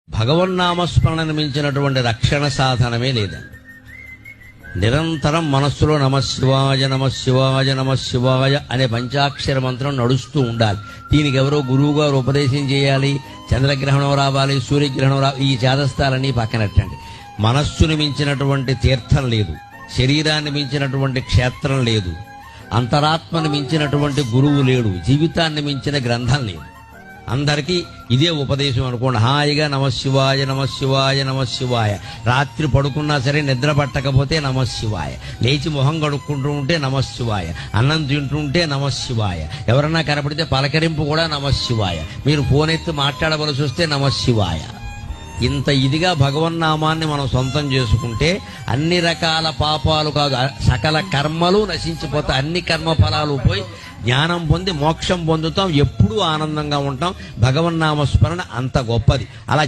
భగవన్నామస్మరణను మించినటువంటి రక్షణ సాధనమే లేదండి. నిరంతరం మనస్సులో నమశివాయ నమశివాయ నమశివాయ అనే పంచాక్షర మంత్రం నడుస్తూ ఉండాలి. దీనికి ఎవరో గురువు గారు ఉపదేశం చేయాలి, చంద్రగ్రహణం రావాలి, సూర్యగ్రహణం రావాలి, ఈ చేదస్తాలన్నీ పక్కనట్టండి. మనస్సుని మించినటువంటి తీర్థం లేదు, శరీరాన్ని మించినటువంటి క్షేత్రం లేదు, అంతరాత్మను మించినటువంటి గురువు లేడు, జీవితాన్ని మించిన గ్రంథం లేదు. అందరికీ ఇదే ఉపదేశం అనుకోండి. హాయిగా నమశివాయ నమశివాయ నమశివాయ. రాత్రి పడుకున్నా సరే నిద్ర పట్టకపోతే నమశివాయ, లేచి మొహం కడుక్కుంటూ ఉంటే నమశివాయ, అన్నం తింటుంటే నమశివాయ, ఎవరన్నా కనపడితే పలకరింపు కూడా నమశివాయ, మీరు ఫోన్ ఎత్తి మాట్లాడవలసి వస్తే నమశివాయ. ఇంత ఇదిగా భగవన్నామాన్ని మనం సొంతం చేసుకుంటే అన్ని రకాల పాపాలు కాదు, సకల కర్మలు నశించిపోతే అన్ని కర్మ ఫలాలు పోయి జ్ఞానం పొంది మోక్షం పొందుతాం. ఎప్పుడూ ఆనందంగా ఉంటాం. భగవన్నామస్మరణ అంత గొప్పది. అలా